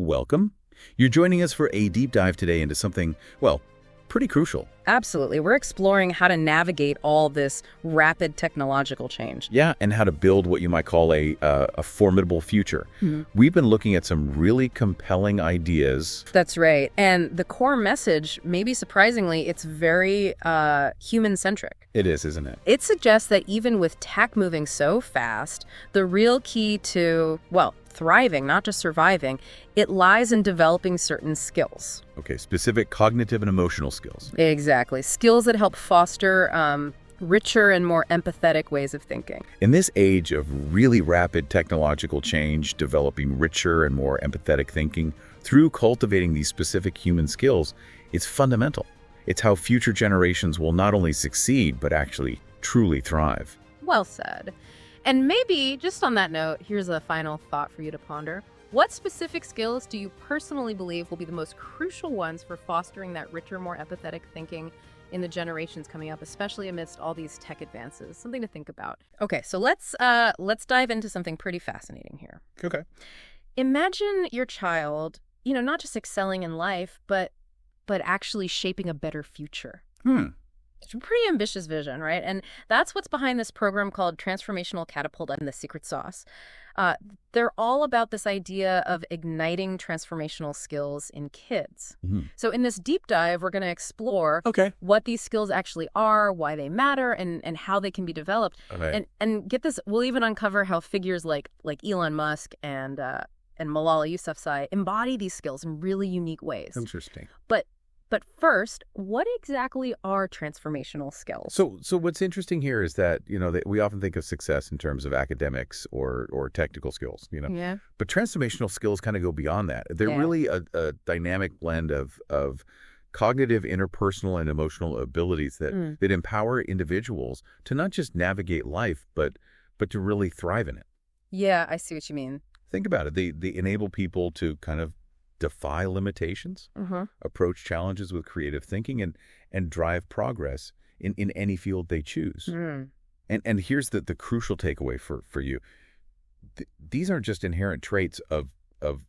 Welcome. You're joining us for a deep dive today into something, well, pretty crucial. Absolutely. We're exploring how to navigate all this rapid technological change. Yeah, and how to build what you might call a formidable future. We've been looking at some really compelling ideas. That's right. And the core message, maybe surprisingly, it's very human-centric. It is, isn't it? It suggests that even with tech moving so fast, the real key to, well, thriving, not just surviving, it lies in developing certain skills. Okay, specific cognitive and emotional skills. Exactly. Skills that help foster richer and more empathetic ways of thinking. In this age of really rapid technological change, developing richer and more empathetic thinking through cultivating these specific human skills, it's fundamental. It's how future generations will not only succeed, but actually truly thrive. Well said. And maybe, just on that note, here's a final thought for you to ponder. What specific skills do you personally believe will be the most crucial ones for fostering that richer, more empathetic thinking in the generations coming up, especially amidst all these tech advances? Something to think about. Okay, so let's dive into something pretty fascinating here. Okay. Imagine your child, not just excelling in life, but actually shaping a better future. It's a pretty ambitious vision, right? And that's what's behind this program called Transformational Catapult and the Secret Sauce. They're all about this idea of igniting transformational skills in kids. So in this deep dive, we're going to explore what these skills actually are, why they matter, and how they can be developed. And get this, we'll even uncover how figures like Elon Musk and Malala Yousafzai embody these skills in really unique ways. Interesting. But first, what exactly are transformational skills? So what's interesting here is that, that we often think of success in terms of academics or technical skills, Yeah. But transformational skills kind of go beyond that. They're really a dynamic blend of cognitive, interpersonal, and emotional abilities that empower individuals to not just navigate life, but to really thrive in it. Yeah, I see what you mean. Think about it. They enable people to kind of defy limitations, approach challenges with creative thinking, and drive progress in any field they choose. And here's the crucial takeaway for you. These aren't just inherent traits of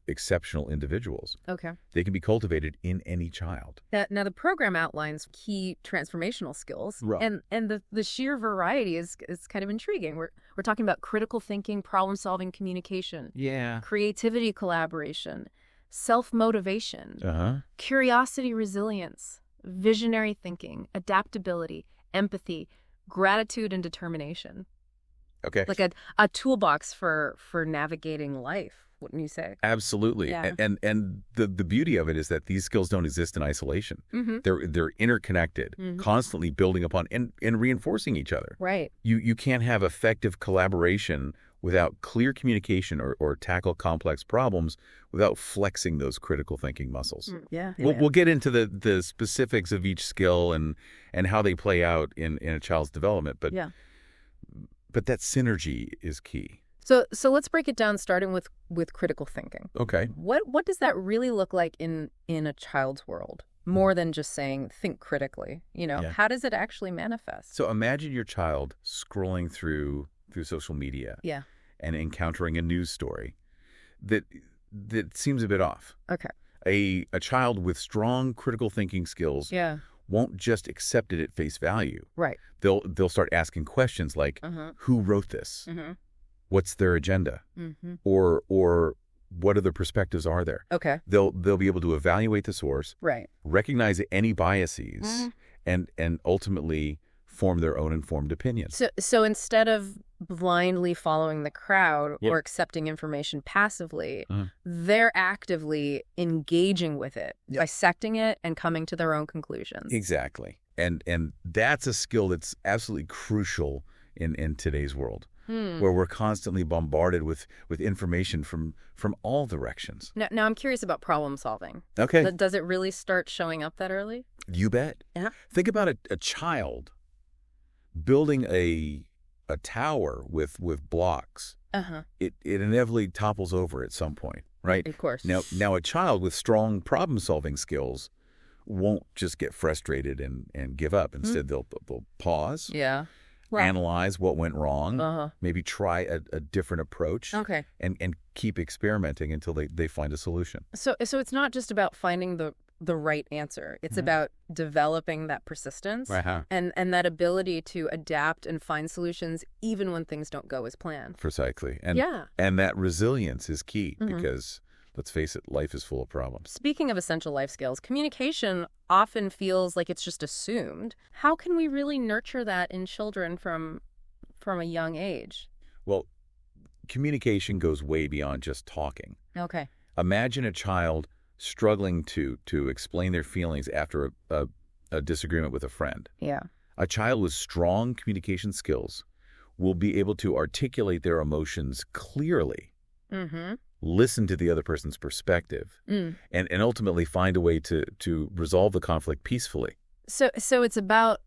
exceptional individuals. Okay. They can be cultivated in any child. Now the program outlines key transformational skills, Right. and the sheer variety is kind of intriguing. We're talking about critical thinking, problem-solving, communication, creativity, collaboration, self-motivation, curiosity, resilience, visionary thinking, adaptability, empathy, gratitude, and determination. Okay. Like a toolbox for navigating life, wouldn't you say? Absolutely. Yeah. And the beauty of it is that these skills don't exist in isolation. They're interconnected, constantly building upon and reinforcing each other. Right. You can't have effective collaboration without clear communication or tackle complex problems without flexing those critical thinking muscles. We'll get into the specifics of each skill and how they play out in a child's development, but that synergy is key. So let's break it down, starting with critical thinking. Okay. What does that really look like in a child's world? More than just saying, think critically. How does it actually manifest? So imagine your child scrolling through social media and encountering a news story that seems a bit off. Okay. A child with strong critical thinking skills won't just accept it at face value. Right. They'll start asking questions like, who wrote this? What's their agenda? Or what other perspectives are there? Okay. They'll be able to evaluate the source, Right. recognize any biases, and ultimately form their own informed opinions. So instead of blindly following the crowd or accepting information passively, they're actively engaging with it, dissecting it, and coming to their own conclusions. Exactly. And that's a skill that's absolutely crucial in today's world, where we're constantly bombarded with information from all directions. Now I'm curious about problem solving. Okay. Does it really start showing up that early? You bet. Yeah. Think about a child building a tower with blocks. It inevitably topples over at some point, right? Of course. Now a child with strong problem-solving skills won't just get frustrated and give up. Instead, they'll pause. Yeah. analyze what went wrong, maybe try a different approach, and keep experimenting until they find a solution. So it's not just about finding the right answer. It's about developing that persistence and that ability to adapt and find solutions even when things don't go as planned. Precisely. And that resilience is key because, let's face it, life is full of problems. Speaking of essential life skills, communication often feels like it's just assumed. How can we really nurture that in children from a young age? Well, communication goes way beyond just talking. Okay. Imagine a child struggling to explain their feelings after a disagreement with a friend. Yeah. A child with strong communication skills will be able to articulate their emotions clearly, listen to the other person's perspective, and ultimately find a way to resolve the conflict peacefully. So it's about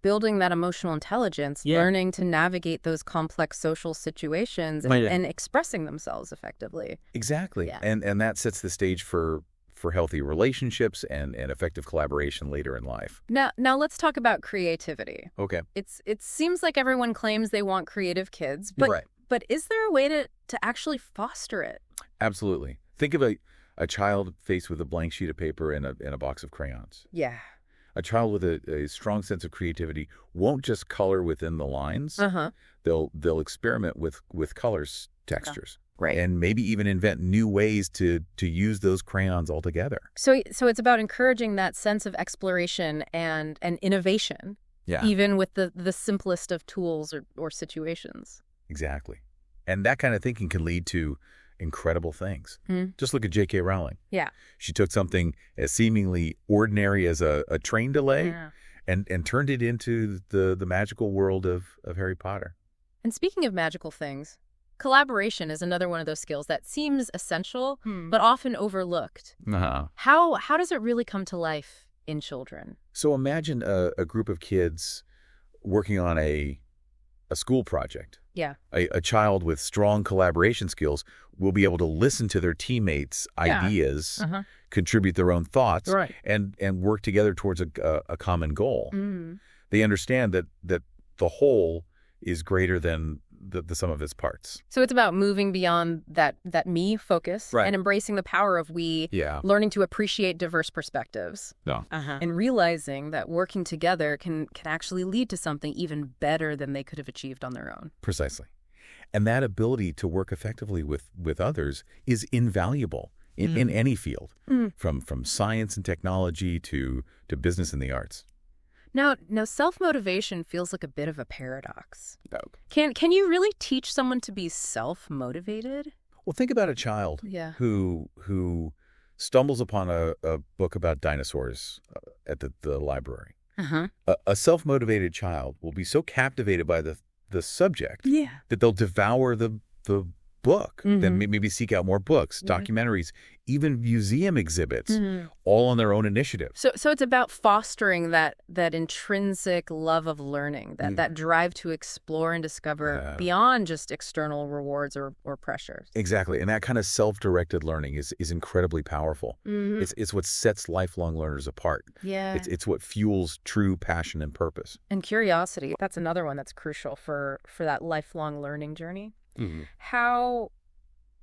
building that emotional intelligence, learning to navigate those complex social situations and expressing themselves effectively. Exactly. Yeah. And that sets the stage for healthy relationships and effective collaboration later in life. Now let's talk about creativity. Okay. It seems like everyone claims they want creative kids, but is there a way to actually foster it? Absolutely. Think of a child faced with a blank sheet of paper and a box of crayons. Yeah. A child with a strong sense of creativity won't just color within the lines. They'll experiment with colors, textures, and maybe even invent new ways to use those crayons altogether. So it's about encouraging that sense of exploration and innovation, even with the simplest of tools or situations. Exactly. And that kind of thinking can lead to incredible things. Just look at J.K. Rowling. Yeah. She took something as seemingly ordinary as a train delay and turned it into the magical world of Harry Potter. And speaking of magical things, collaboration is another one of those skills that seems essential but often overlooked. How does it really come to life in children? So imagine a group of kids working on a school project. Yeah. A child with strong collaboration skills will be able to listen to their teammates' ideas, contribute their own thoughts, and work together towards a common goal. They understand that the whole is greater than the sum of its parts. So it's about moving beyond that me focus and embracing the power of we, learning to appreciate diverse perspectives, and realizing that working together can actually lead to something even better than they could have achieved on their own. Precisely. And that ability to work effectively with others is invaluable in any field, from science and technology to business and the arts. Now, self-motivation feels like a bit of a paradox. Can you really teach someone to be self-motivated? Well, think about a child who stumbles upon a book about dinosaurs at the library. A self-motivated child will be so captivated by the subject that they'll devour the book, then maybe seek out more books, documentaries, even museum exhibits, all on their own initiative. So it's about fostering that intrinsic love of learning, that drive to explore and discover beyond just external rewards or pressures. Exactly. And that kind of self-directed learning is incredibly powerful. It's what sets lifelong learners apart. Yeah. It's what fuels true passion and purpose. And curiosity, that's another one that's crucial for that lifelong learning journey.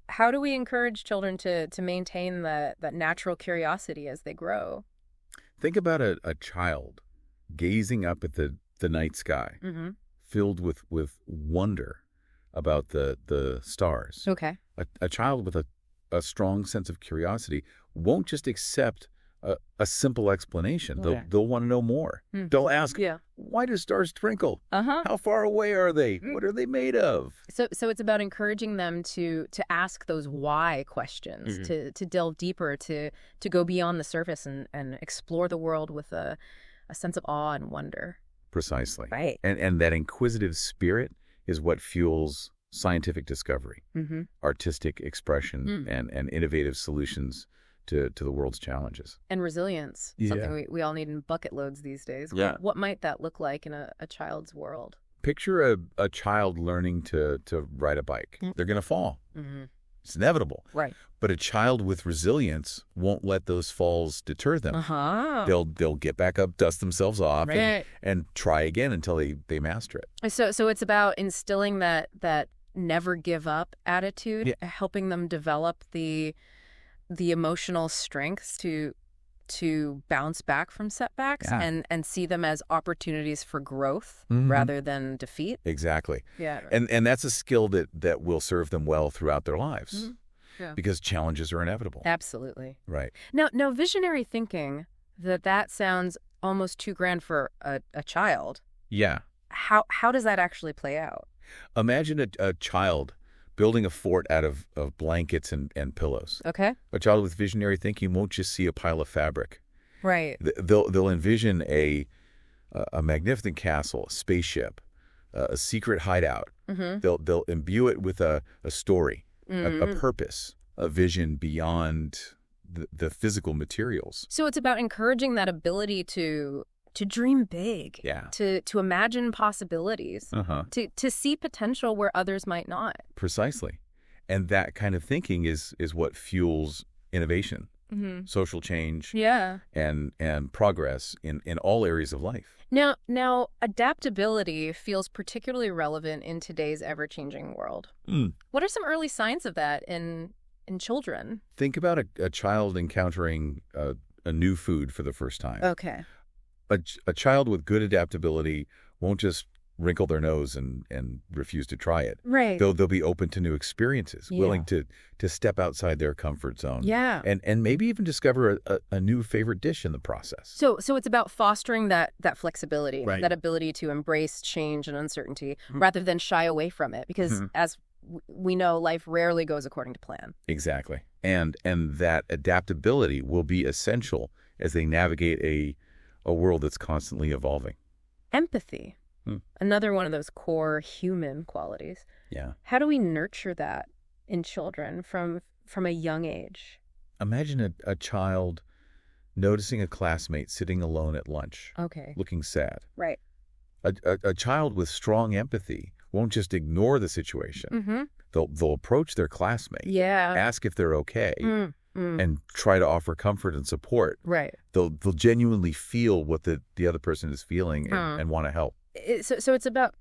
How do we encourage children to maintain that natural curiosity as they grow? Think about a child gazing up at the night sky, filled with wonder about the stars. Okay. A child with a strong sense of curiosity won't just accept a simple explanation. They'll want to know more. They'll ask, why do stars twinkle? How far away are they? What are they made of? So it's about encouraging them to ask those why questions, to delve deeper, to go beyond the surface and explore the world with a sense of awe and wonder. Precisely. Right. And that inquisitive spirit is what fuels scientific discovery, artistic expression, and innovative solutions to the world's challenges. And resilience, something we all need in bucket loads these days. What might that look like in a child's world? Picture a child learning to ride a bike. They're going to fall. It's inevitable. Right. But a child with resilience won't let those falls deter them. They'll get back up, dust themselves off, and try again until they master it. So it's about instilling that never give up attitude, helping them develop the emotional strength to bounce back from setbacks and see them as opportunities for growth rather than defeat. Exactly. Yeah. And that's a skill that will serve them well throughout their lives because challenges are inevitable. Absolutely. Right. Now visionary thinking, that sounds almost too grand for a child. Yeah. How does that actually play out? Imagine a child building a fort out of blankets and pillows. Okay. A child with visionary thinking won't just see a pile of fabric. Right. They'll envision a magnificent castle, a spaceship, a secret hideout. They'll imbue it with a story, a purpose, a vision beyond the physical materials. So it's about encouraging that ability to dream big, to imagine possibilities, to see potential where others might not. Precisely. And that kind of thinking is what fuels innovation, social change, and progress in all areas of life. Now, adaptability feels particularly relevant in today's ever-changing world. What are some early signs of that in children? Think about a child encountering a new food for the first time. Okay. A child with good adaptability won't just wrinkle their nose and refuse to try it. Right. They'll be open to new experiences, willing to step outside their comfort zone. Yeah. And maybe even discover a new favorite dish in the process. So it's about fostering that flexibility, that ability to embrace change and uncertainty rather than shy away from it. Because as we know, life rarely goes according to plan. Exactly. And that adaptability will be essential as they navigate a world that's constantly evolving. Empathy, another one of those core human qualities. Yeah. How do we nurture that in children from a young age? Imagine a child noticing a classmate sitting alone at lunch, looking sad. Right. A child with strong empathy won't just ignore the situation. They'll approach their classmate, ask if they're okay, and try to offer comfort and support. Right. They'll genuinely feel what the other person is feeling and want to help. So it's about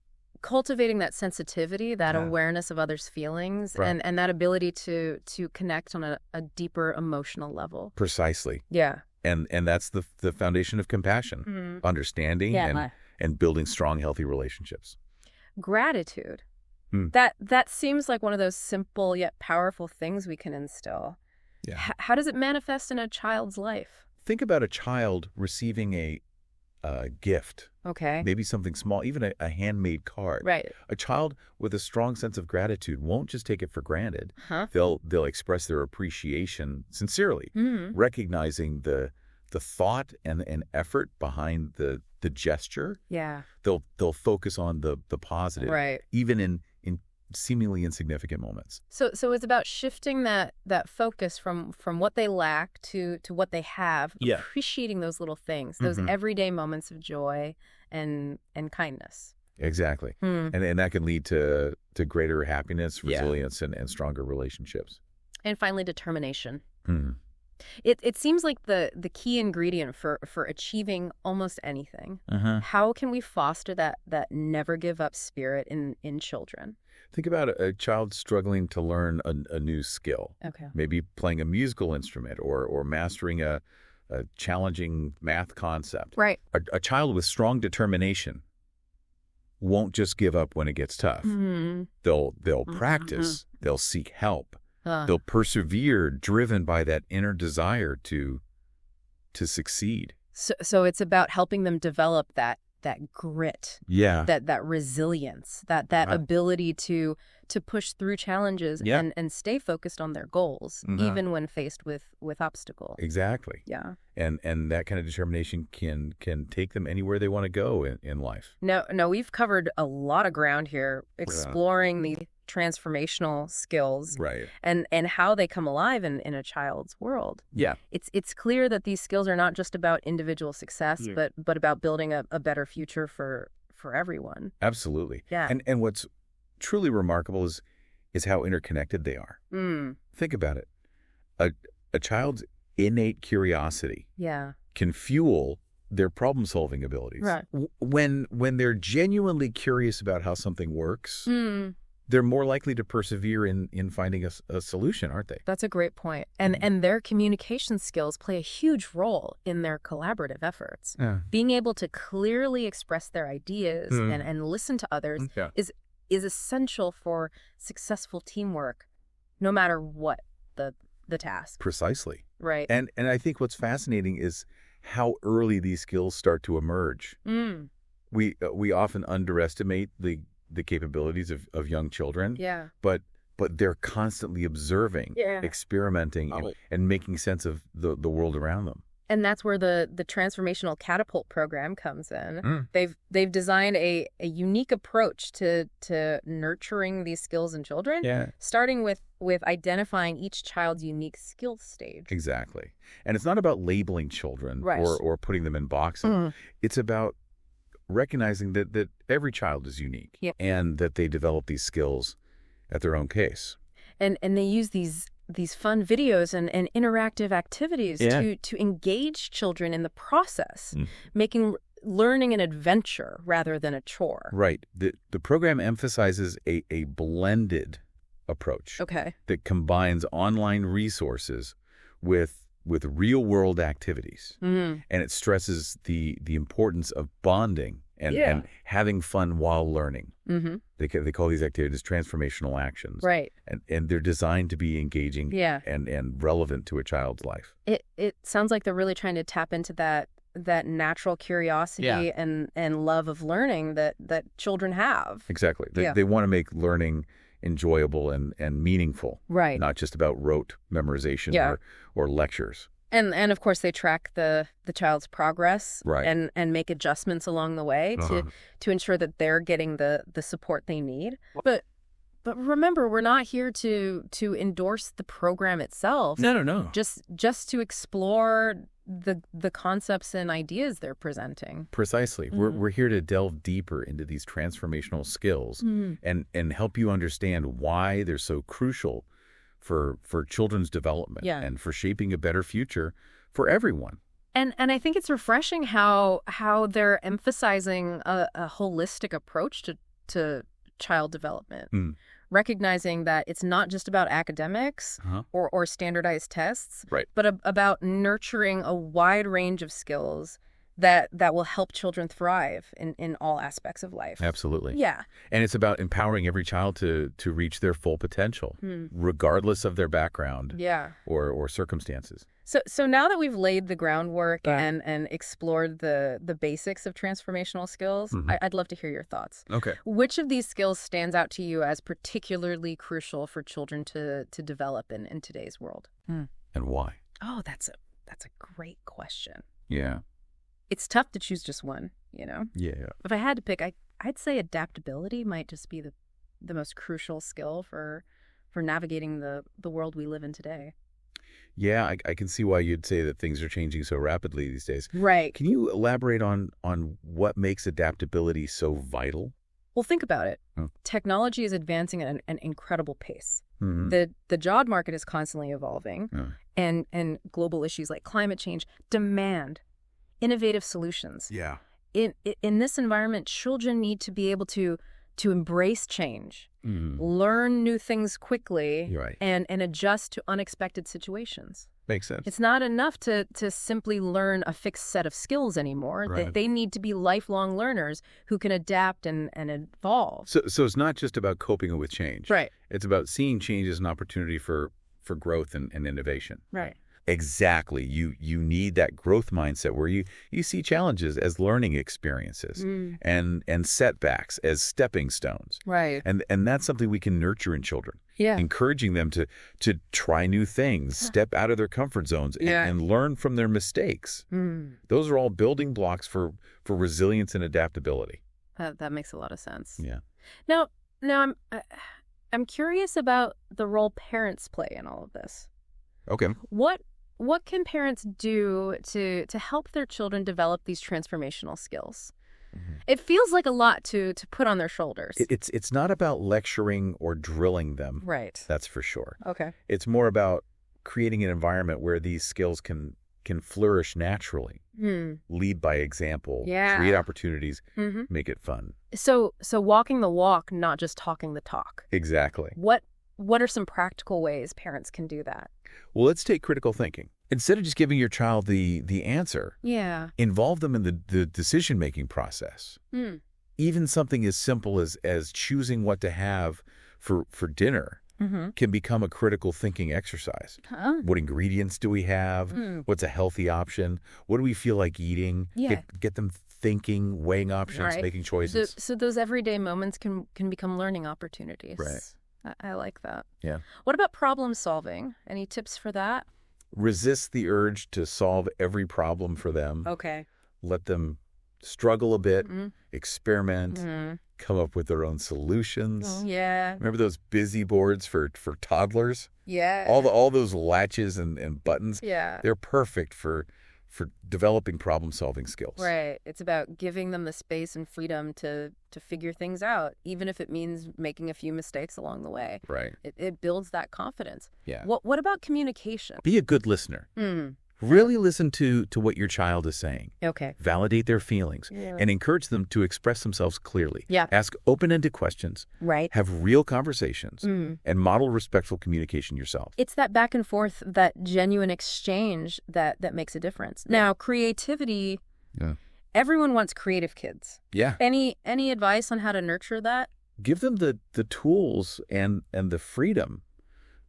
cultivating that sensitivity, that awareness of others' feelings, and that ability to connect on a deeper emotional level. Precisely. Yeah. And that's the foundation of compassion, understanding, and building strong, healthy relationships. Gratitude. That seems like one of those simple yet powerful things we can instill. Yeah. How does it manifest in a child's life? Think about a child receiving a gift. Okay. Maybe something small, even a handmade card. Right. A child with a strong sense of gratitude won't just take it for granted. They'll express their appreciation sincerely, recognizing the thought and effort behind the gesture. Yeah. They'll focus on the positive, even in seemingly insignificant moments. So it's about shifting that focus from what they lack to what they have, appreciating those little things, those everyday moments of joy and kindness. Exactly. And that can lead to greater happiness, resilience, and stronger relationships. And finally, determination. It seems like the key ingredient for achieving almost anything. How can we foster that never give up spirit in children? Think about a child struggling to learn a new skill. Okay. Maybe playing a musical instrument or mastering a challenging math concept. Right. A child with strong determination won't just give up when it gets tough. They'll practice. They'll seek help. They'll persevere, driven by that inner desire to succeed. So it's about helping them develop that grit, that resilience, that ability to push through challenges and stay focused on their goals, even when faced with obstacles. Exactly. Yeah. And that kind of determination can take them anywhere they want to go in life. No, we've covered a lot of ground here, exploring the transformational skills and how they come alive in a child's world. Yeah. It's clear that these skills are not just about individual success, but about building a better future for everyone. Absolutely. Yeah. And what's truly remarkable is how interconnected they are. Think about it. A child's innate curiosity can fuel their problem-solving abilities. Right. When they're genuinely curious about how something works, they're more likely to persevere in finding a solution, aren't they? That's a great point. And their communication skills play a huge role in their collaborative efforts. Yeah. Being able to clearly express their ideas and listen to others is essential for successful teamwork, no matter what the task. Precisely. Right. And I think what's fascinating is how early these skills start to emerge. We often underestimate the capabilities of young children. Yeah. But they're constantly observing, experimenting, and making sense of the world around them. And that's where the Transformational Catapult program comes in. They've designed a unique approach to nurturing these skills in children, starting with identifying each child's unique skill stage. Exactly. And it's not about labeling children or putting them in boxes. It's about recognizing that every child is unique and that they develop these skills at their own pace. And they use these fun videos and interactive activities to engage children in the process, making learning an adventure rather than a chore. Right. The program emphasizes a blended approach that combines online resources with real-world activities. And it stresses the importance of bonding and having fun while learning. They call these activities transformational actions. Right. And they're designed to be engaging and relevant to a child's life. It sounds like they're really trying to tap into that natural curiosity and love of learning that children have. Exactly. They want to make learning enjoyable and meaningful. Right. Not just about rote memorization or lectures. And of course they track the child's progress and make adjustments along the way to ensure that they're getting the support they need. But remember, we're not here to endorse the program itself. No. Just to explore the concepts and ideas they're presenting. Precisely. We're here to delve deeper into these transformational skills and help you understand why they're so crucial for children's development and for shaping a better future for everyone. And I think it's refreshing how they're emphasizing a holistic approach to child development, recognizing that it's not just about academics or standardized tests, but about nurturing a wide range of skills that will help children thrive in all aspects of life. Absolutely. Yeah. And it's about empowering every child to reach their full potential, regardless of their background or circumstances. So now that we've laid the groundwork and explored the basics of transformational skills, I'd love to hear your thoughts. Okay. Which of these skills stands out to you as particularly crucial for children to develop in today's world? And why? Oh, that's a great question. Yeah. It's tough to choose just one, you know? Yeah. If I had to pick, I'd say adaptability might just be the most crucial skill for navigating the world we live in today. Yeah, I can see why you'd say that things are changing so rapidly these days. Right. Can you elaborate on what makes adaptability so vital? Well, think about it. Technology is advancing at an incredible pace. Mm-hmm. The job market is constantly evolving, and global issues like climate change demand innovative solutions. Yeah. In this environment, children need to be able to embrace change, learn new things quickly, and adjust to unexpected situations. Makes sense. It's not enough to simply learn a fixed set of skills anymore. They need to be lifelong learners who can adapt and evolve. So it's not just about coping with change. Right. It's about seeing change as an opportunity for growth and innovation. Right. Exactly. You need that growth mindset where you see challenges as learning experiences and setbacks as stepping stones. Right. And that's something we can nurture in children. Yeah. Encouraging them to try new things, step out of their comfort zones and learn from their mistakes. Those are all building blocks for resilience and adaptability. That makes a lot of sense. Yeah. Now I'm curious about the role parents play in all of this. Okay. What can parents do to help their children develop these transformational skills? It feels like a lot to put on their shoulders. It's not about lecturing or drilling them. Right. That's for sure. Okay. It's more about creating an environment where these skills can flourish naturally. Lead by example. Yeah. Create opportunities. Make it fun. So walking the walk, not just talking the talk. Exactly. What are some practical ways parents can do that? Well, let's take critical thinking. Instead of just giving your child the answer, involve them in the decision-making process. Even something as simple as choosing what to have for dinner can become a critical thinking exercise. What ingredients do we have? What's a healthy option? What do we feel like eating? Get them thinking, weighing options, making choices. So those everyday moments can become learning opportunities. Right. I like that. Yeah. What about problem solving? Any tips for that? Resist the urge to solve every problem for them. Okay. Let them struggle a bit, experiment, come up with their own solutions. Oh, yeah. Remember those busy boards for toddlers? Yeah. All those latches and buttons? Yeah. They're perfect for developing problem-solving skills. Right. It's about giving them the space and freedom to figure things out, even if it means making a few mistakes along the way. Right. It builds that confidence. Yeah. What about communication? Be a good listener. Really listen to what your child is saying. Okay. Validate their feelings and encourage them to express themselves clearly. Yeah. Ask open-ended questions. Right. Have real conversations and model respectful communication yourself. It's that back and forth, that genuine exchange that makes a difference. Now, creativity, everyone wants creative kids. Yeah. Any advice on how to nurture that? Give them the tools and the freedom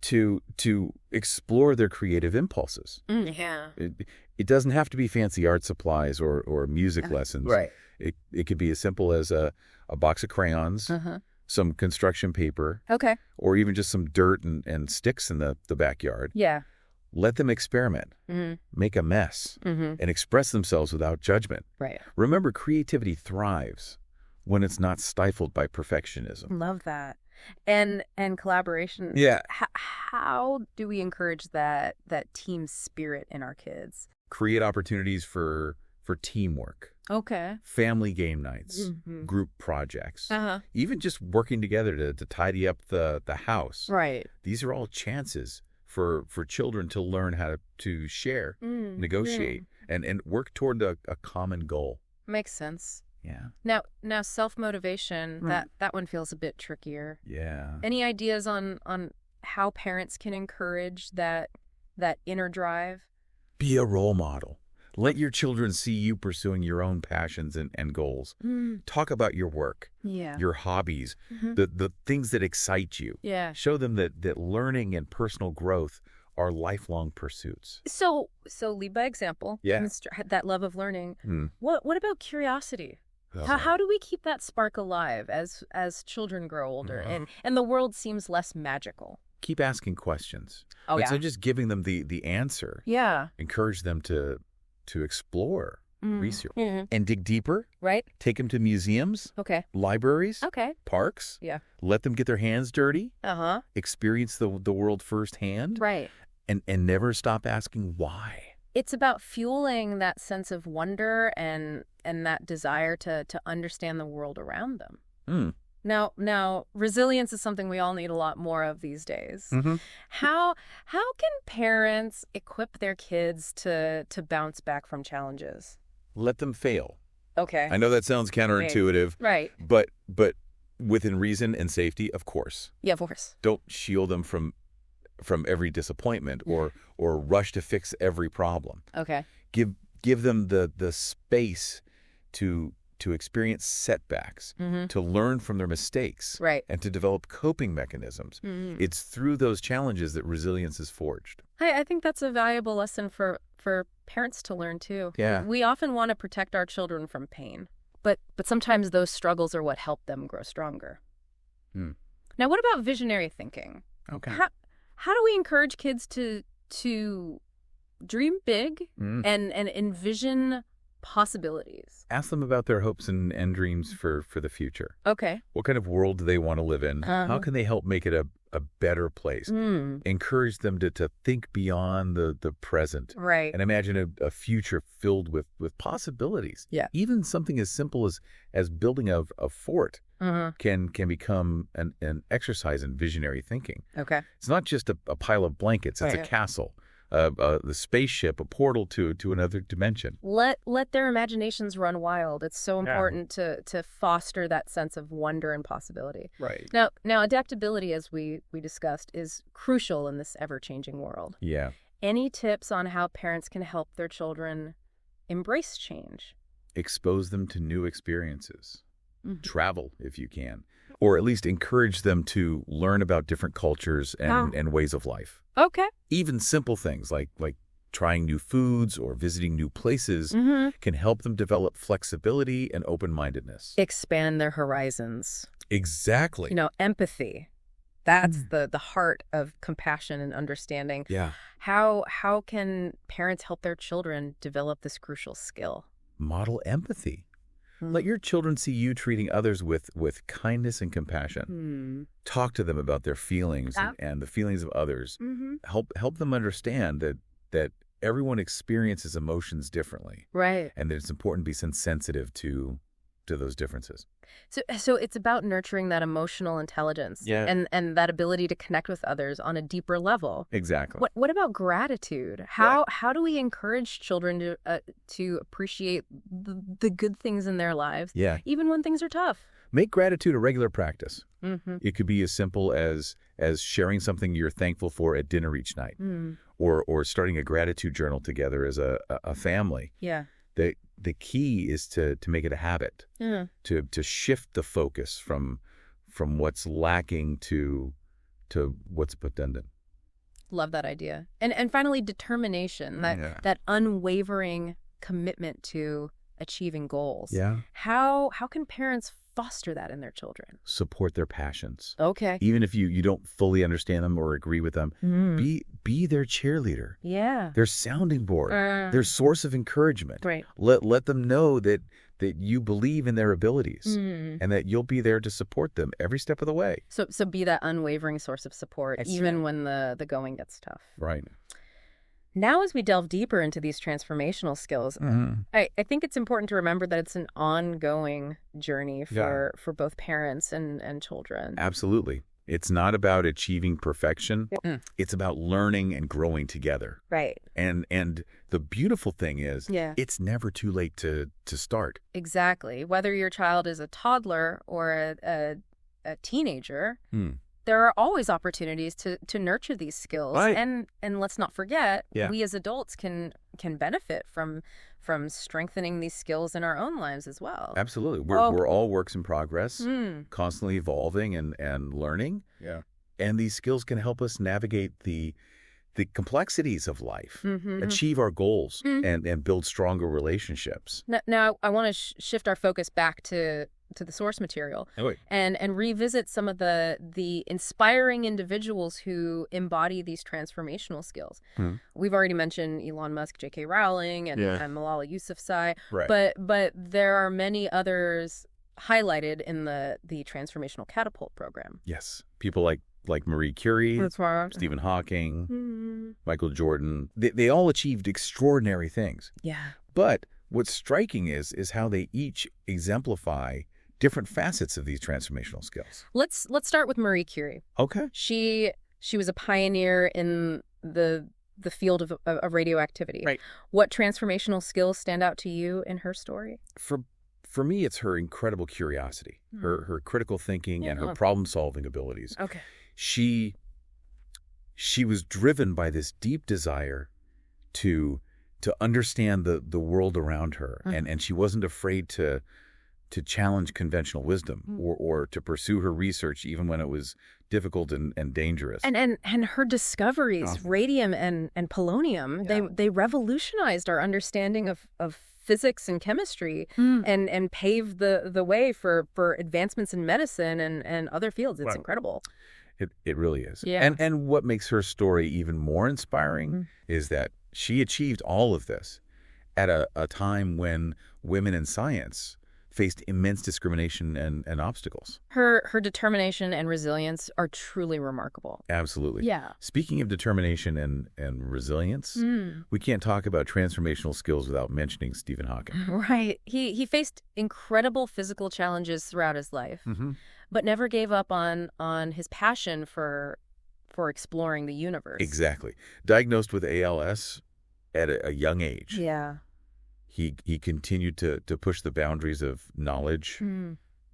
to explore their creative impulses. Yeah. It doesn't have to be fancy art supplies or music lessons. Right. It could be as simple as a box of crayons, some construction paper, Okay. or even just some dirt and sticks in the backyard. Yeah. Let them experiment, make a mess, and express themselves without judgment. Right. Remember, creativity thrives when it's not stifled by perfectionism. Love that. And collaboration. Yeah. How do we encourage that team spirit in our kids? Create opportunities for teamwork. Okay. Family game nights, group projects, even just working together to tidy up the house. Right. These are all chances for children to learn how to share, negotiate, and work toward a common goal. Makes sense. Yeah. Now self-motivation, that one feels a bit trickier. Yeah. Any ideas on how parents can encourage that inner drive? Be a role model. Let your children see you pursuing your own passions and goals. Talk about your work, your hobbies, the things that excite you. Yeah. Show them that learning and personal growth are lifelong pursuits. So lead by example. Yeah. That love of learning. What about curiosity? How do we keep that spark alive as children grow older and the world seems less magical? Keep asking questions. Oh, Instead of just giving them the answer. Yeah. Encourage them to explore, research, and dig deeper. Right. Take them to museums. Okay. Libraries. Okay. Parks. Yeah. Let them get their hands dirty. Experience the world firsthand. Right. And never stop asking why. It's about fueling that sense of wonder and that desire to understand the world around them. Now, resilience is something we all need a lot more of these days. How can parents equip their kids to bounce back from challenges? Let them fail. Okay. I know that sounds counterintuitive. Right. But within reason and safety, of course. Yeah, of course. Don't shield them from every disappointment or rush to fix every problem. Okay. Give them the space to experience setbacks, to learn from their mistakes, right, and to develop coping mechanisms. It's through those challenges that resilience is forged. I think that's a valuable lesson for parents to learn too. Yeah. We often want to protect our children from pain, but sometimes those struggles are what help them grow stronger. Now, what about visionary thinking? Okay. How do we encourage kids to dream big and envision possibilities. Ask them about their hopes and dreams for the future. Okay. What kind of world do they want to live in? How can they help make it a better place? Encourage them to think beyond the present. Right. And imagine a future filled with possibilities. Yeah. Even something as simple as building a fort can become an exercise in visionary thinking. Okay. It's not just a pile of blankets. It's a castle. The spaceship, a portal to another dimension. Let their imaginations run wild. It's so important to foster that sense of wonder and possibility. Right. Now adaptability, as we discussed, is crucial in this ever-changing world. Yeah. Any tips on how parents can help their children embrace change? Expose them to new experiences. Travel if you can. Or at least encourage them to learn about different cultures and ways of life. Okay. Even simple things like trying new foods or visiting new places can help them develop flexibility and open-mindedness. Expand their horizons. Exactly. Empathy. That's the heart of compassion and understanding. Yeah. How can parents help their children develop this crucial skill? Model empathy. Let your children see you treating others with kindness and compassion. Talk to them about their feelings and the feelings of others. Help them understand that everyone experiences emotions differently. Right. And that it's important to be sensitive to those differences. So it's about nurturing that emotional intelligence and that ability to connect with others on a deeper level. Exactly. What about gratitude? How do we encourage children to appreciate the good things in their lives, even when things are tough? Make gratitude a regular practice. It could be as simple as sharing something you're thankful for at dinner each night, or starting a gratitude journal together as a family. Yeah. The key is to make it a habit, to shift the focus from what's lacking to what's abundant. Love that idea. And finally, determination, that unwavering commitment to achieving goals. Yeah. How can parents foster that in their children? Support their passions. Okay. Even if you don't fully understand them or agree with them, be their cheerleader. Yeah. Their sounding board. Their source of encouragement. Right. Let them know that you believe in their abilities and that you'll be there to support them every step of the way. So be that unwavering source of support, even when the going gets tough. Right. Now, as we delve deeper into these transformational skills, I think it's important to remember that it's an ongoing journey for both parents and children. Absolutely. It's not about achieving perfection. It's about learning and growing together. Right. And the beautiful thing is, it's never too late to start. Exactly. Whether your child is a toddler or a teenager, there are always opportunities to nurture these skills. Right. And let's not forget, we as adults can benefit from strengthening these skills in our own lives as well. Absolutely. We're all works in progress, constantly evolving and learning. Yeah. And these skills can help us navigate the complexities of life, achieve our goals, and build stronger relationships. Now I want to shift our focus back to the source material and revisit some of the inspiring individuals who embody these transformational skills. We've already mentioned Elon Musk, J.K. Rowling, and Malala Yousafzai, but there are many others highlighted in the Transformational Catapult program. Yes, people like Marie Curie, Stephen Hawking, Michael Jordan. They all achieved extraordinary things. Yeah. But what's striking is how they each exemplify different facets of these transformational skills. Let's start with Marie Curie. Okay. She was a pioneer in the field of radioactivity. Right. What transformational skills stand out to you in her story? For me, it's her incredible curiosity, her critical thinking, and her problem-solving abilities. Okay. She was driven by this deep desire to understand the world around her, and she wasn't afraid to challenge conventional wisdom or to pursue her research even when it was difficult and dangerous. And her discoveries, radium and polonium, they revolutionized our understanding of physics and chemistry and paved the way for advancements in medicine and other fields. It's incredible. It really is. Yeah. And what makes her story even more inspiring is that she achieved all of this at a time when women in science faced immense discrimination and obstacles. Her determination and resilience are truly remarkable. Absolutely. Yeah. Speaking of determination and resilience, we can't talk about transformational skills without mentioning Stephen Hawking. Right. He faced incredible physical challenges throughout his life, but never gave up on his passion for exploring the universe. Exactly. Diagnosed with ALS at a young age. Yeah. He continued to push the boundaries of knowledge,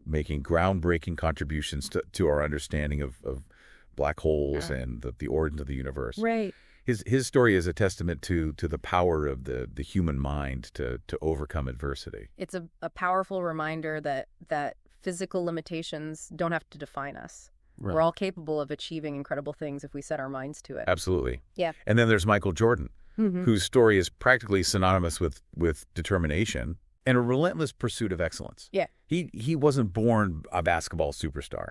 making groundbreaking contributions to our understanding of black holes and the origins of the universe. Right. His story is a testament to the power of the human mind to overcome adversity. It's a powerful reminder that physical limitations don't have to define us. Right. We're all capable of achieving incredible things if we set our minds to it. Absolutely. Yeah. And then there's Michael Jordan, whose story is practically synonymous with determination and a relentless pursuit of excellence. Yeah. He wasn't born a basketball superstar.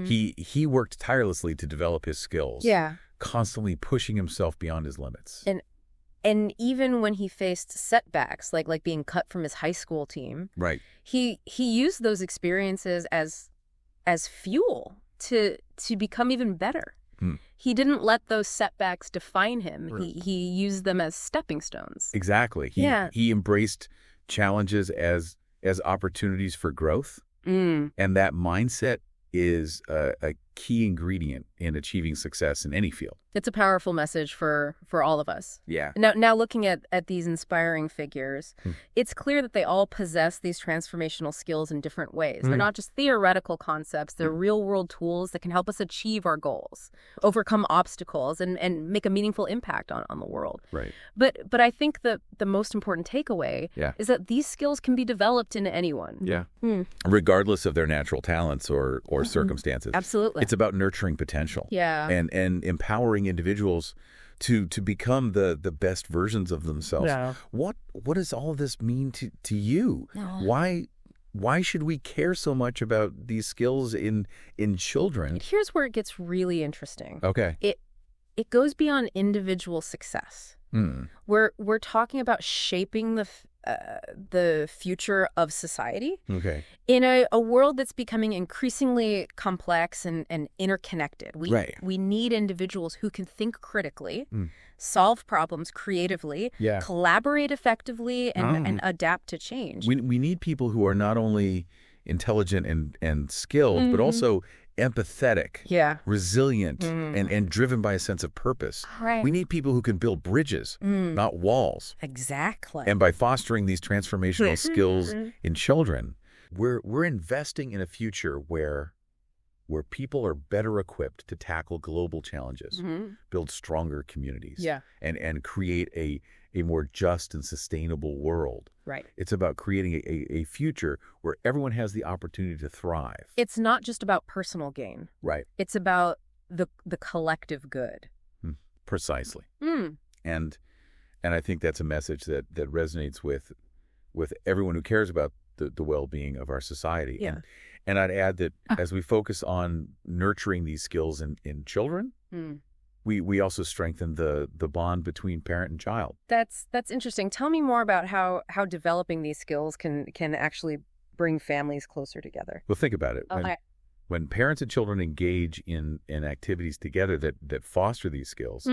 He worked tirelessly to develop his skills. Yeah. Constantly pushing himself beyond his limits. And even when he faced setbacks, like being cut from his high school team, right, he used those experiences as fuel to become even better. He didn't let those setbacks define him. Right. He used them as stepping stones. Exactly. He embraced challenges as opportunities for growth, and that mindset is a key ingredient in achieving success in any field. It's a powerful message for all of us. Yeah. Now looking at these inspiring figures, it's clear that they all possess these transformational skills in different ways. They're not just theoretical concepts, they're real-world tools that can help us achieve our goals, overcome obstacles, and make a meaningful impact on the world. Right. But I think the most important takeaway is that these skills can be developed in anyone. Yeah. Regardless of their natural talents or circumstances. Absolutely. It's about nurturing potential. Yeah. And empowering individuals to become the best versions of themselves. Yeah. What does all of this mean to you? Why should we care so much about these skills in children? Here's where it gets really interesting. Okay. It goes beyond individual success. We're talking about shaping the future of society. Okay. In a world that's becoming increasingly complex and interconnected. We need individuals who can think critically, solve problems creatively, collaborate effectively, and adapt to change. We need people who are not only intelligent and skilled, but also empathetic, resilient, and driven by a sense of purpose. Right. We need people who can build bridges, not walls. Exactly. And by fostering these transformational skills in children, we're investing in a future where people are better equipped to tackle global challenges, build stronger communities, and create a more just and sustainable world. Right. It's about creating a future where everyone has the opportunity to thrive. It's not just about personal gain. Right. It's about the collective good. Precisely. And I think that's a message that resonates with everyone who cares about the well-being of our society. Yeah. And I'd add that as we focus on nurturing these skills in children, we also strengthen the bond between parent and child. That's interesting. Tell me more about how developing these skills can actually bring families closer together. Well, think about it. When parents and children engage in activities together that foster these skills,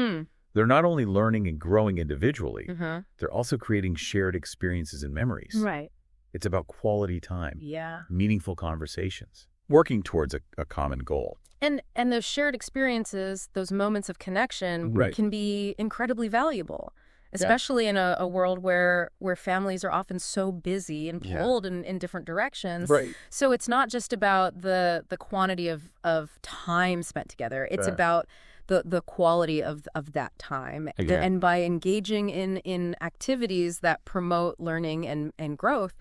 they're not only learning and growing individually, they're also creating shared experiences and memories. Right. It's about quality time, meaningful conversations, working towards a common goal. And those shared experiences, those moments of connection can be incredibly valuable, especially in a world where families are often so busy and pulled in different directions. Right. So it's not just about the quantity of time spent together. It's about the quality of that time. And by engaging in activities that promote learning and growth,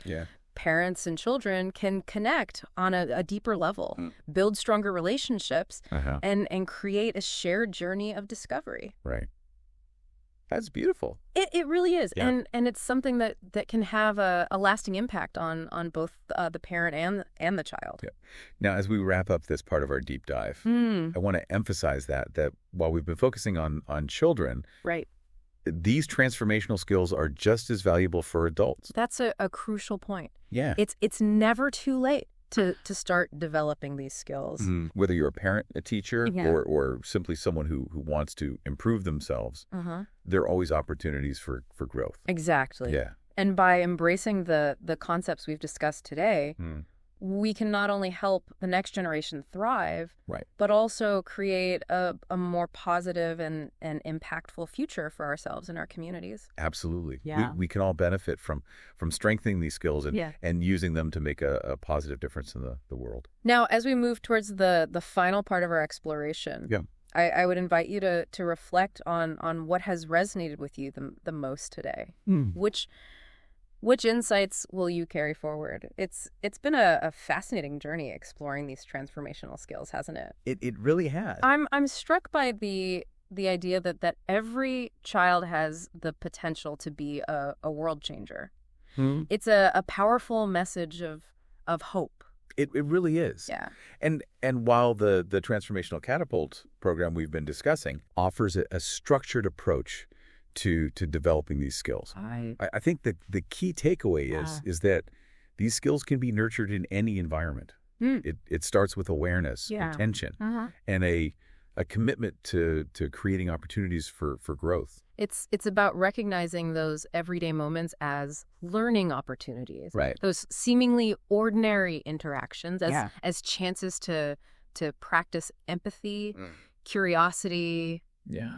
parents and children can connect on a deeper level, build stronger relationships, and create a shared journey of discovery. Right. That's beautiful. It really is. Yeah. And it's something that can have a lasting impact on both the parent and the child. Yeah. Now, as we wrap up this part of our deep dive, I want to emphasize that while we've been focusing on children, these transformational skills are just as valuable for adults. That's a crucial point. Yeah. It's never too late to start developing these skills. Whether you're a parent, a teacher, Yeah. or simply someone who wants to improve themselves, there are always opportunities for growth. Exactly. Yeah. And by embracing the concepts we've discussed today, we can not only help the next generation thrive, Right. but also create a more positive and impactful future for ourselves and our communities. Absolutely. Yeah. We can all benefit from strengthening these skills Yeah. and using them to make a positive difference in the world. Now, as we move towards the final part of our exploration, Yeah. I would invite you to reflect on what has resonated with you the most today. Which insights will you carry forward? It's been a fascinating journey exploring these transformational skills, hasn't it? It really has. I'm struck by the idea that every child has the potential to be a world changer. It's a powerful message of hope. It really is. Yeah. And while the Transformational Catapult program we've been discussing offers a structured approach to developing these skills, I think that the key takeaway is that these skills can be nurtured in any environment. It starts with awareness, attention, and a commitment to creating opportunities for growth. It's about recognizing those everyday moments as learning opportunities. Right. Those seemingly ordinary interactions as chances to practice empathy, curiosity,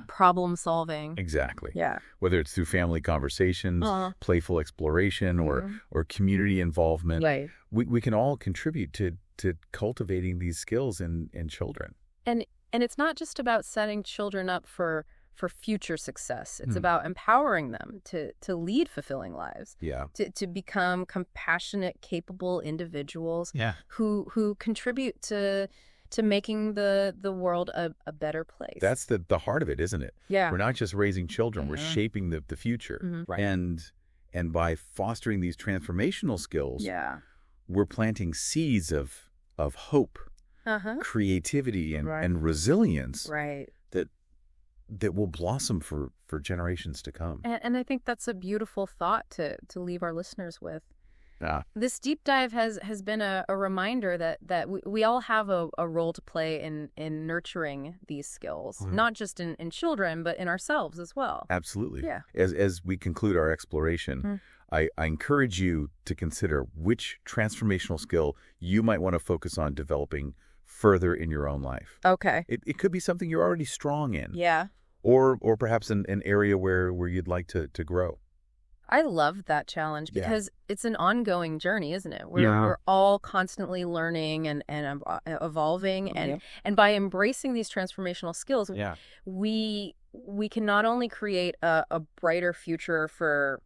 problem solving. Exactly. Yeah. Whether it's through family conversations, playful exploration, or community involvement, Right. we can all contribute to cultivating these skills in children. And it's not just about setting children up for future success. It's about empowering them to lead fulfilling lives. Yeah. To become compassionate, capable individuals who contribute to making the world a better place. That's the heart of it, isn't it? Yeah. We're not just raising children, we're shaping the future. Right. And by fostering these transformational skills, we're planting seeds of hope, creativity, and resilience Right. that will blossom for generations to come. And I think that's a beautiful thought to leave our listeners with. Yeah. This deep dive has been a reminder that we all have a role to play in nurturing these skills, not just in children, but in ourselves as well. Absolutely. Yeah. As we conclude our exploration, I encourage you to consider which transformational skill you might want to focus on developing further in your own life. Okay. It could be something you're already strong in. Yeah. Or perhaps an area where you'd like to grow. I love that challenge because it's an ongoing journey, isn't it? We're all constantly learning and evolving, and by embracing these transformational skills, we can not only create a brighter future for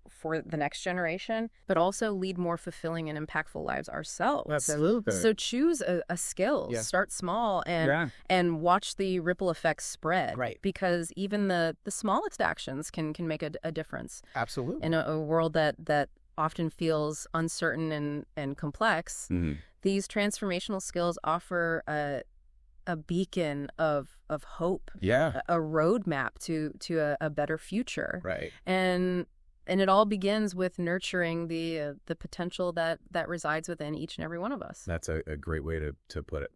the next generation, but also lead more fulfilling and impactful lives ourselves. Absolutely. So choose a skill, start small, and watch the ripple effects spread. Right. Because even the smallest actions can make a difference. Absolutely. In a world that often feels uncertain and complex, these transformational skills offer a beacon of hope, a roadmap to a better future. Right. And it all begins with nurturing the potential that resides within each and every one of us. That's a great way to put it.